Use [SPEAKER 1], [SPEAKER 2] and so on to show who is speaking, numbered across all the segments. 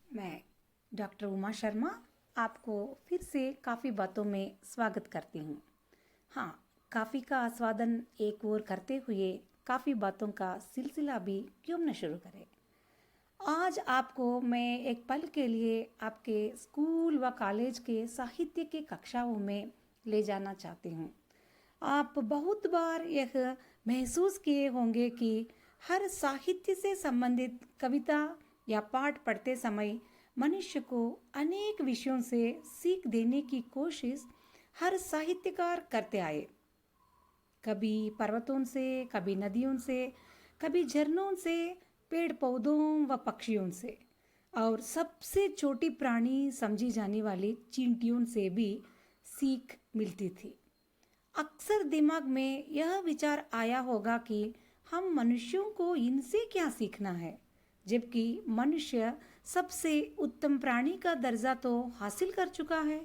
[SPEAKER 1] मैं डॉक्टर उमा शर्मा आपको फिर से काफ़ी बातों में स्वागत करती हूँ। हाँ, काफ़ी का आस्वादन एक ओर करते हुए काफ़ी बातों का सिलसिला भी क्यों न शुरू करें। आज आपको मैं एक पल के लिए आपके स्कूल व कॉलेज के साहित्य की कक्षाओं में ले जाना चाहती हूँ। आप बहुत बार यह महसूस किए होंगे कि हर साहित्य से संबंधित कविता या पाठ पढ़ते समय मनुष्य को अनेक विषयों से सीख देने की कोशिश हर साहित्यकार करते आए। कभी पर्वतों से, कभी नदियों से, कभी झरनों से, पेड़ पौधों व पक्षियों से, और सबसे छोटी प्राणी समझी जाने वाली चींटियों से भी सीख मिलती थी। अक्सर दिमाग में यह विचार आया होगा कि हम मनुष्यों को इनसे क्या सीखना है, जबकि मनुष्य सबसे उत्तम प्राणी का दर्जा तो हासिल कर चुका है।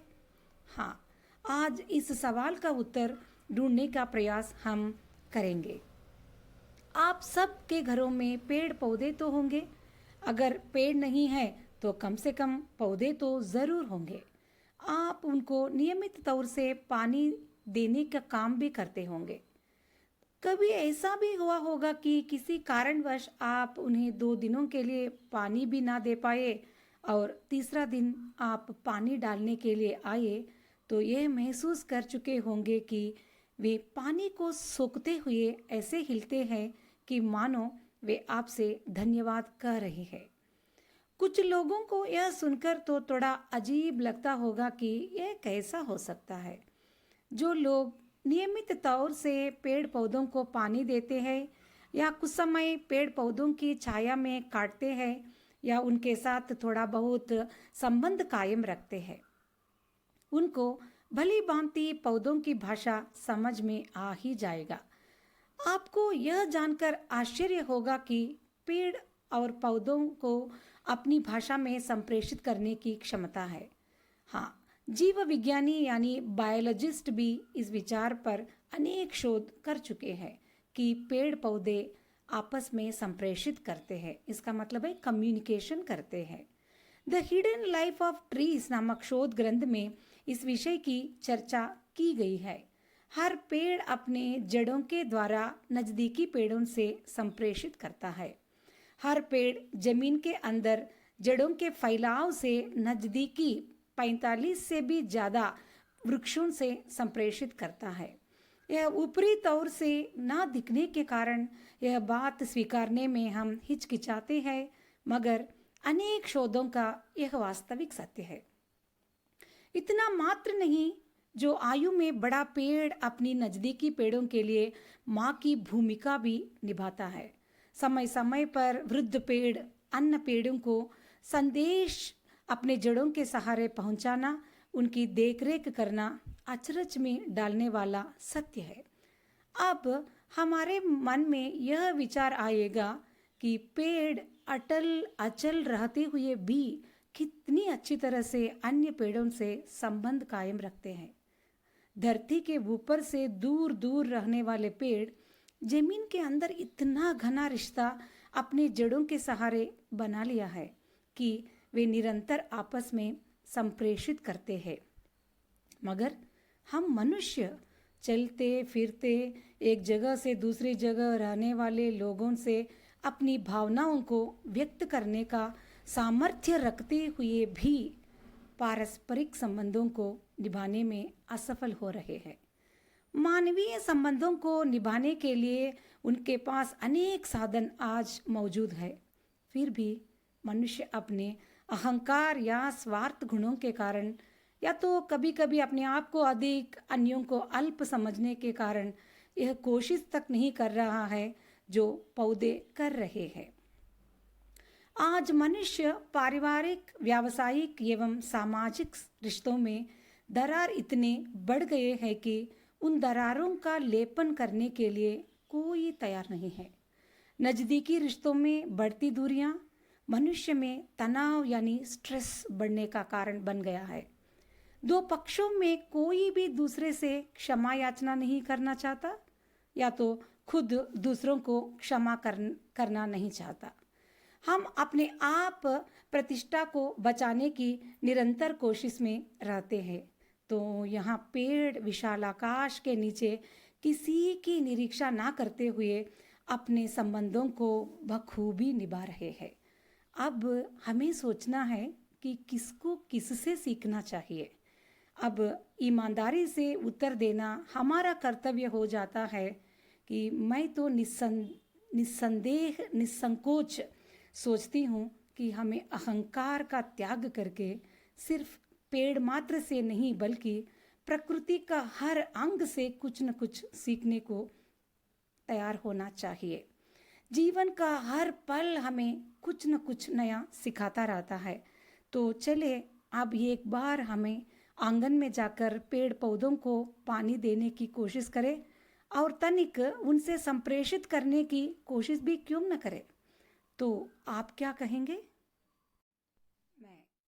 [SPEAKER 1] हाँ, आज इस सवाल का उत्तर ढूंढने का प्रयास हम करेंगे। आप सब के घरों में पेड़ पौधे तो होंगे। अगर पेड़ नहीं है तो कम से कम पौधे तो ज़रूर होंगे। आप उनको नियमित तौर से पानी देने का काम भी करते होंगे। कभी ऐसा भी हुआ होगा कि किसी कारणवश आप उन्हें 2 दिनों के लिए पानी भी ना दे पाए और तीसरा दिन आप पानी डालने के लिए आए तो यह महसूस कर चुके होंगे कि वे पानी को सोखते हुए ऐसे हिलते हैं कि मानो वे आपसे धन्यवाद कह रहे हैं। कुछ लोगों को यह सुनकर तो थोड़ा अजीब लगता होगा कि यह कैसा हो सकता है। जो लोग नियमित तौर से पेड़ पौधों को पानी देते हैं या कुछ समय पेड़ पौधों की छाया में काटते हैं या उनके साथ थोड़ा बहुत संबंध कायम रखते हैं, उनको भली भांति पौधों की भाषा समझ में आ ही जाएगा। आपको यह जानकर आश्चर्य होगा कि पेड़ और पौधों को अपनी भाषा में संप्रेषित करने की क्षमता है। हाँ, जीव विज्ञानी यानी बायोलॉजिस्ट भी इस विचार पर अनेक शोध कर चुके हैं कि पेड़ पौधे आपस में संप्रेषित करते हैं। इसका मतलब है कम्युनिकेशन करते हैं। The hidden life of trees नामक शोध ग्रंथ में इस विषय की चर्चा की गई है। हर पेड़ अपने जड़ों के द्वारा नजदीकी पेड़ों से संप्रेषित करता है। हर पेड़ जमीन के अंदर जड़ों के फैलाव से नजदीकी 45 से भी ज्यादा वृक्षों से संप्रेषित करता है। यह ऊपरी तौर से ना दिखने के कारण यह बात स्वीकारने में हम हिचकिचाते हैं, मगर अनेक शोधों का यह वास्तविक सत्य है। इतना मात्र नहीं, जो आयु में बड़ा पेड़ अपनी नजदीकी पेड़ों के लिए माँ की भूमिका भी निभाता है। समय समय पर वृद्ध पेड़ अन्य पेड़ों को संदेश अपने जड़ों के सहारे पहुंचाना, उनकी देखरेख करना अचरज में डालने वाला सत्य है। अब हमारे मन में यह विचार आएगा कि पेड़ अटल अचल रहते हुए भी कितनी अच्छी तरह से अन्य पेड़ों से संबंध कायम रखते हैं। धरती के ऊपर से दूर दूर रहने वाले पेड़ जमीन के अंदर इतना घना रिश्ता अपने जड़ों के सहारे बना लिया है कि वे निरंतर आपस में संप्रेषित करते हैं। मगर हम मनुष्य चलते फिरते एक जगह से दूसरी जगह रहने वाले लोगों से अपनी भावनाओं को व्यक्त करने का सामर्थ्य रखते हुए भी पारस्परिक संबंधों को निभाने में असफल हो रहे हैं। मानवीय संबंधों को निभाने के लिए उनके पास अनेक साधन आज मौजूद है, फिर भी मनुष्य अपने अहंकार या स्वार्थ गुणों के कारण या तो कभी कभी अपने आप को अधिक, अन्यों को अल्प समझने के कारण यह कोशिश तक नहीं कर रहा है जो पौधे कर रहे हैं। आज मनुष्य पारिवारिक, व्यावसायिक एवं सामाजिक रिश्तों में दरार इतने बढ़ गए हैं कि उन दरारों का लेपन करने के लिए कोई तैयार नहीं है। नजदीकी रिश्तों में बढ़ती दूरियां मनुष्य में तनाव यानी स्ट्रेस बढ़ने का कारण बन गया है। दो पक्षों में कोई भी दूसरे से क्षमा याचना नहीं करना चाहता या तो खुद दूसरों को क्षमा करना नहीं चाहता। हम अपने आप प्रतिष्ठा को बचाने की निरंतर कोशिश में रहते हैं। तो यहाँ पेड़ विशाल आकाश के नीचे किसी की निरीक्षा ना करते हुए अपने संबंधों को बखूबी निभा रहे हैं। अब हमें सोचना है कि किसको किससे सीखना चाहिए। अब ईमानदारी से उत्तर देना हमारा कर्तव्य हो जाता है कि मैं तो निस्संदेह निस्संकोच सोचती हूँ कि हमें अहंकार का त्याग करके सिर्फ पेड़ मात्र से नहीं बल्कि प्रकृति का हर अंग से कुछ न कुछ सीखने को तैयार होना चाहिए। जीवन का हर पल हमें कुछ न कुछ नया सिखाता रहता है। तो चले अब एक बार हमें आंगन में जाकर पेड़ पौधों को पानी देने की कोशिश करें और तनिक उनसे संप्रेषित करने की कोशिश भी क्यों न करें। तो आप क्या कहेंगे?